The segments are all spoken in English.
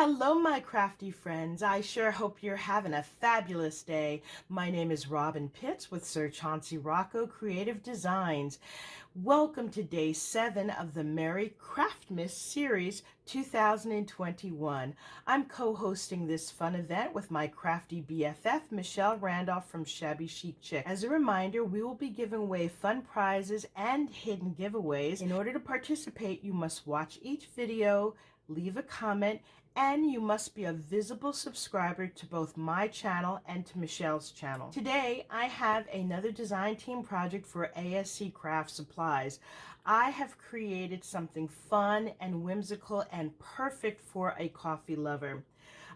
Hello, my crafty friends. I sure hope you're having a fabulous day. My name is Robyn Pitts with Sir Chauncey Rocco Creative Designs. Welcome to day 7 of the Merry Craftmas Series 2021. I'm co-hosting this fun event with my crafty BFF, Michelle Randolph from Shabby Chic Chick. As a reminder, we will be giving away fun prizes and hidden giveaways. In order to participate, you must watch each video, leave a comment, and you must be a visible subscriber to both my channel and to Michelle's channel. Today, I have another design team project for ASC Craft Supplies. I have created something fun and whimsical and perfect for a coffee lover.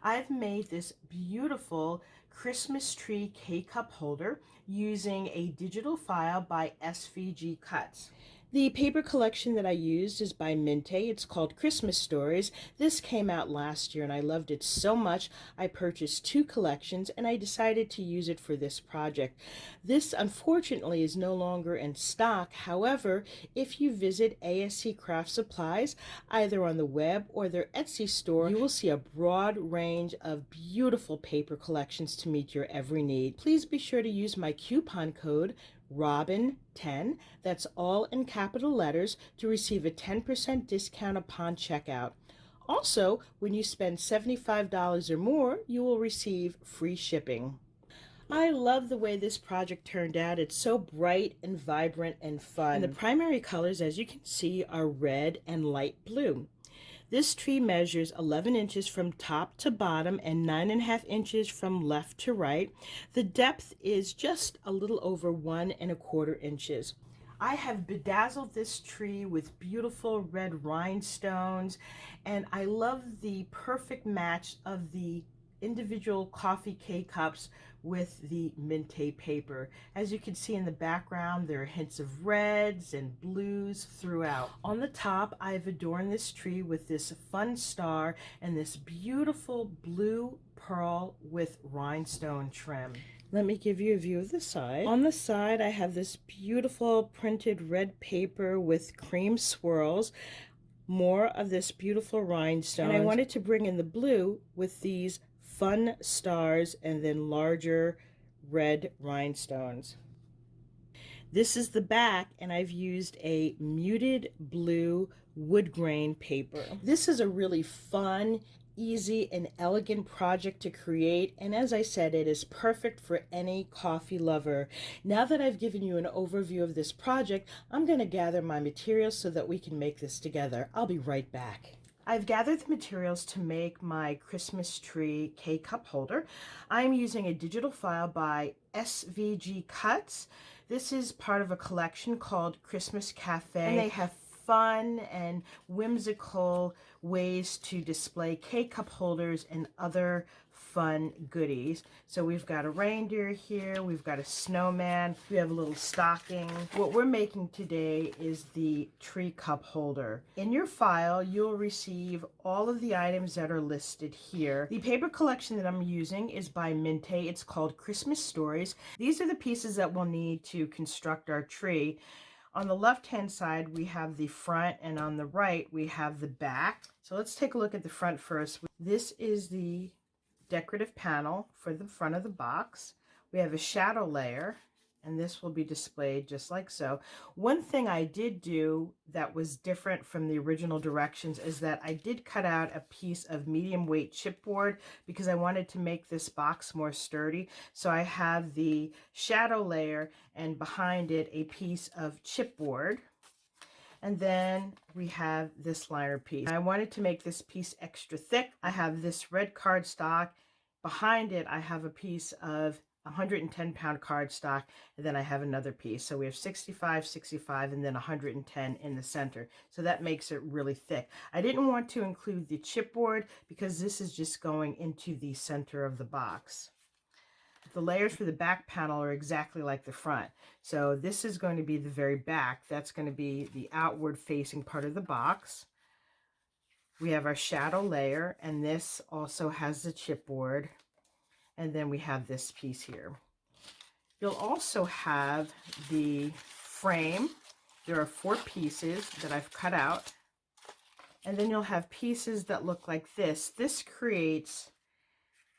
I've made this beautiful Christmas tree K-cup holder using a digital file by SVG Cuts. The paper collection that I used is by MINTAY. It's called Christmas Stories. This came out last year and I loved it so much I purchased 2 collections and I decided to use it for this project. This unfortunately is no longer in stock. However, if you visit ASC Craft Supplies, either on the web or their Etsy store, you will see a broad range of beautiful paper collections to meet your every need. Please be sure to use my coupon code Robyn10, that's all in capital letters, to receive a 10% discount upon checkout. Also, when you spend $75 or more, you will receive free shipping. I love the way this project turned out. It's so bright and vibrant and fun. And the primary colors, as you can see, are red and light blue. This tree measures 11 inches from top to bottom and 9.5 inches from left to right. The depth is just a little over 1.25 inches. I have bedazzled this tree with beautiful red rhinestones, and I love the perfect match of the individual coffee K-cups with the MINTAY paper. As you can see in the background, there are hints of reds and blues throughout. On the top, I've adorned this tree with this fun star and this beautiful blue pearl with rhinestone trim. Let me give you a view of the side. On the side, I have this beautiful printed red paper with cream swirls, more of this beautiful rhinestone. And I wanted to bring in the blue with these fun stars and then larger red rhinestones. This is the back, and I've used a muted blue wood grain paper. This is a really fun, easy, and elegant project to create, and as I said, it is perfect for any coffee lover. Now that I've given you an overview of this project, I'm going to gather my materials so that we can make this together. I'll be right back. I've gathered the materials to make my Christmas tree K-cup holder. I'm using a digital file by SVG Cuts. This is part of a collection called Christmas Café, and they have fun and whimsical ways to display K-cup holders and other fun goodies. So we've got a reindeer here, we've got a snowman, we have a little stocking. What we're making today is the tree cup holder. In your file, you'll receive all of the items that are listed here. The paper collection that I'm using is by MINTAY. It's called Christmas Stories. These are the pieces that we'll need to construct our tree. On the left-hand side, we have the front, and on the right, we have the back. So let's take a look at the front first. This is the decorative panel for the front of the box. We have a shadow layer, and this will be displayed just like so. One thing I did do that was different from the original directions is that I did cut out a piece of medium weight chipboard because I wanted to make this box more sturdy. So I have the shadow layer and behind it a piece of chipboard. And then we have this liner piece. I wanted to make this piece extra thick. I have this red cardstock. Behind it, I have a piece of 110-pound cardstock, and then I have another piece. So we have 65, 65, and then 110 in the center. So that makes it really thick. I didn't want to include the chipboard because this is just going into the center of the box. The layers for the back panel are exactly like the front. So this is going to be the very back. That's going to be the outward facing part of the box. We have our shadow layer, and this also has the chipboard. And then we have this piece here. You'll also have the frame. There are 4 pieces that I've cut out. And then you'll have pieces that look like this. This creates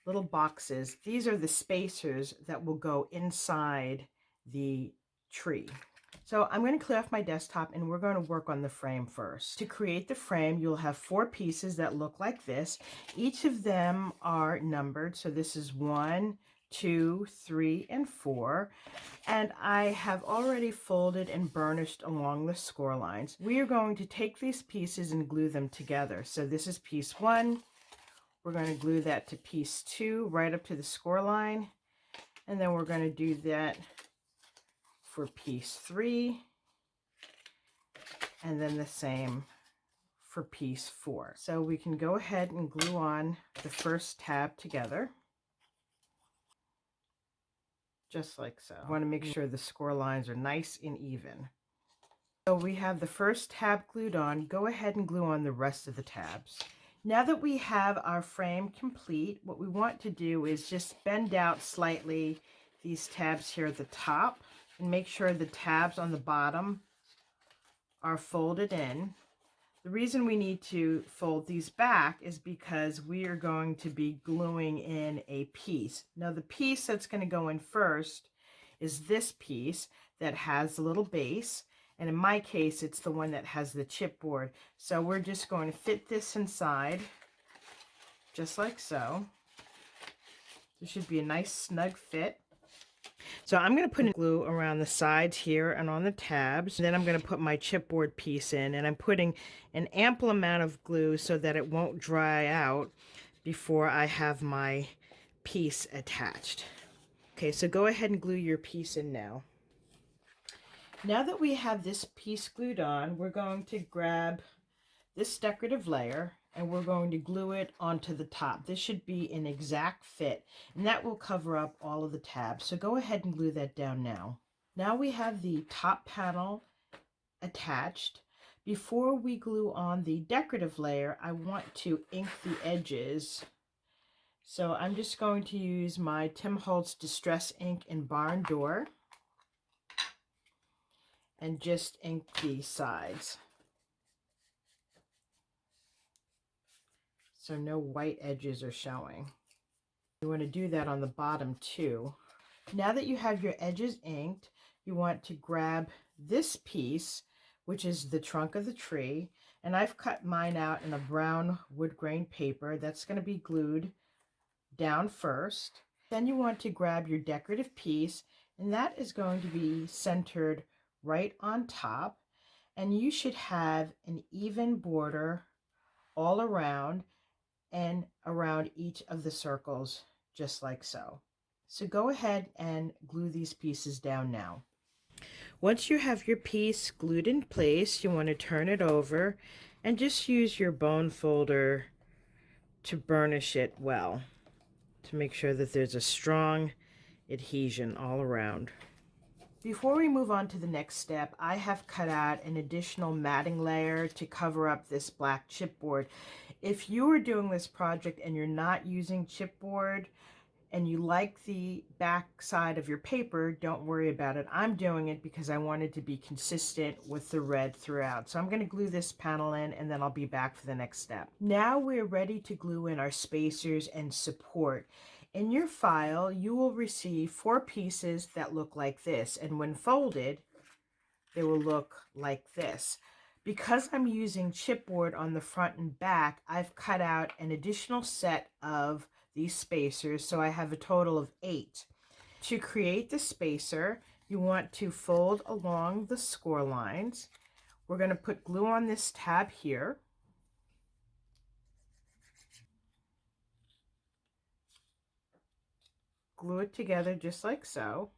little boxes. These are the spacers that will go inside the tree. So I'm going to clear off my desktop and we're going to work on the frame first. To create the frame, you'll have 4 pieces that look like this. Each of them are numbered. So this is 1, 2, 3, and 4. And I have already folded and burnished along the score lines. We are going to take these pieces and glue them together. So this is piece 1. We're going to glue that to piece 2 right up to the score line. And then we're going to do that for piece 3. And then the same for piece 4. So we can go ahead and glue on the first tab together. Just like so. I want to make sure the score lines are nice and even. So we have the first tab glued on. Go ahead and glue on the rest of the tabs. Now that we have our frame complete, what we want to do is just bend out slightly these tabs here at the top and make sure the tabs on the bottom are folded in. The reason we need to fold these back is because we are going to be gluing in a piece. Now the piece that's going to go in first is this piece that has a little base. And in my case, it's the one that has the chipboard. So we're just going to fit this inside, just like so. There should be a nice snug fit. So I'm going to put glue around the sides here and on the tabs. And then I'm going to put my chipboard piece in. And I'm putting an ample amount of glue so that it won't dry out before I have my piece attached. Okay, so go ahead and glue your piece in now. Now that we have this piece glued on, we're going to grab this decorative layer and we're going to glue it onto the top. This should be an exact fit, and that will cover up all of the tabs. So go ahead and glue that down now. Now we have the top panel attached. Before we glue on the decorative layer, I want to ink the edges. So I'm just going to use my Tim Holtz Distress Ink in Barn Door and just ink the sides. So no white edges are showing. You want to do that on the bottom too. Now that you have your edges inked, you want to grab this piece, which is the trunk of the tree, and I've cut mine out in a brown wood grain paper that's going to be glued down first. Then you want to grab your decorative piece, and that is going to be centered right on top, and you should have an even border all around and around each of the circles, just like so. So go ahead and glue these pieces down now. Once you have your piece glued in place, you want to turn it over and just use your bone folder to burnish it well, to make sure that there's a strong adhesion all around. Before we move on to the next step, I have cut out an additional matting layer to cover up this black chipboard. If you are doing this project and you're not using chipboard and you like the back side of your paper, don't worry about it. I'm doing it because I wanted to be consistent with the red throughout. So I'm going to glue this panel in and then I'll be back for the next step. Now we're ready to glue in our spacers and support. In your file, you will receive 4 pieces that look like this, and when folded, they will look like this. Because I'm using chipboard on the front and back, I've cut out an additional set of these spacers, so I have a total of 8. To create the spacer, you want to fold along the score lines. We're going to put glue on this tab here. Glue it together just like so,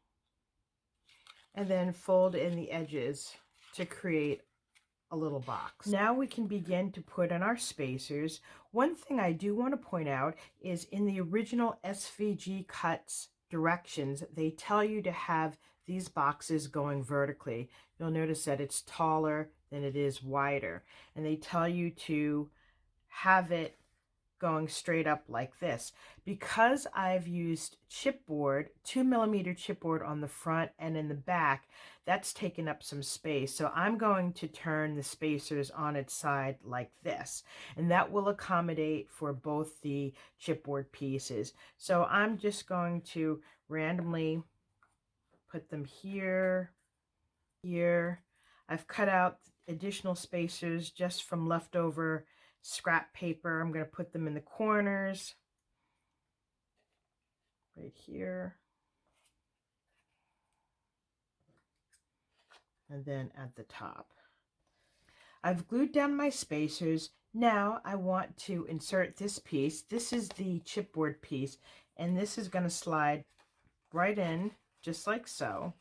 and then fold in the edges to create a little box. Now we can begin to put in our spacers. One thing I do want to point out is in the original SVG cuts directions, they tell you to have these boxes going vertically. You'll notice that it's taller than it is wider, and they tell you to have it going straight up like this. Because I've used chipboard, 2mm chipboard on the front and in the back, that's taken up some space. So I'm going to turn the spacers on its side like this, and that will accommodate for both the chipboard pieces. So I'm just going to randomly put them here, here. I've cut out additional spacers just from leftover scrap paper. I'm going to put them in the corners, right here, and then at the top. I've glued down my spacers. Now I want to insert this piece. This is the chipboard piece, and this is going to slide right in just like so.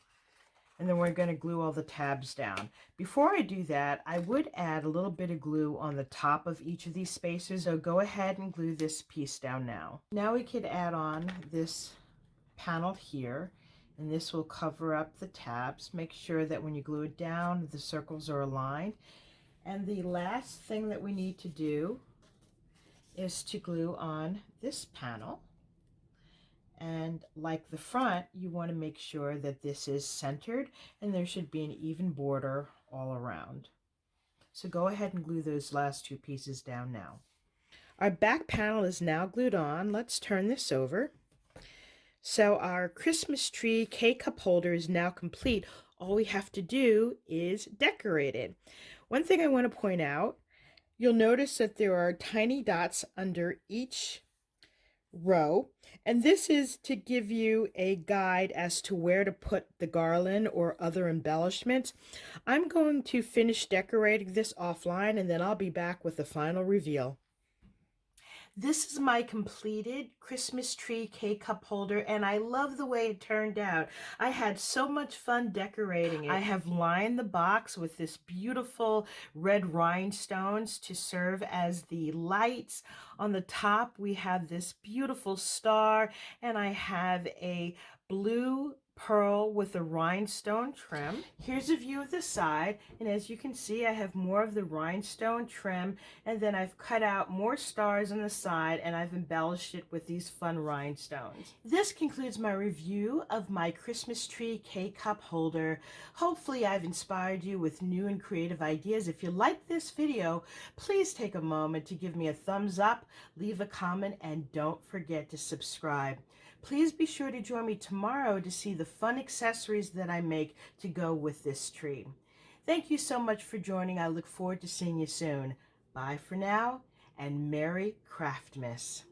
And then we're going to glue all the tabs down. Before I do that, I would add a little bit of glue on the top of each of these spacers, so go ahead and glue this piece down now. Now we could add on this panel here, and this will cover up the tabs. Make sure that when you glue it down, the circles are aligned. And the last thing that we need to do is to glue on this panel. And like the front, you want to make sure that this is centered and there should be an even border all around. So go ahead and glue those last two pieces down now. Our back panel is now glued on. Let's turn this over. So our Christmas tree K-cup holder is now complete. All we have to do is decorate it. One thing I want to point out, you'll notice that there are tiny dots under each row, and this is to give you a guide as to where to put the garland or other embellishments. I'm going to finish decorating this offline, and then I'll be back with the final reveal. This is my completed Christmas tree K-cup holder, and I love the way it turned out. I had so much fun decorating it. I have lined the box with this beautiful red rhinestones to serve as the lights. On the top, we have this beautiful star, and I have a blue pearl with a rhinestone trim. Here's a view of the side, and as you can see, I have more of the rhinestone trim, and then I've cut out more stars on the side, and I've embellished it with these fun rhinestones. This concludes my review of my Christmas tree K-cup holder. Hopefully I've inspired you with new and creative ideas. If you like this video, please take a moment to give me a thumbs up, leave a comment, and don't forget to subscribe. Please be sure to join me tomorrow to see the fun accessories that I make to go with this tree. Thank you so much for joining. I look forward to seeing you soon. Bye for now, and Merry Craftmas.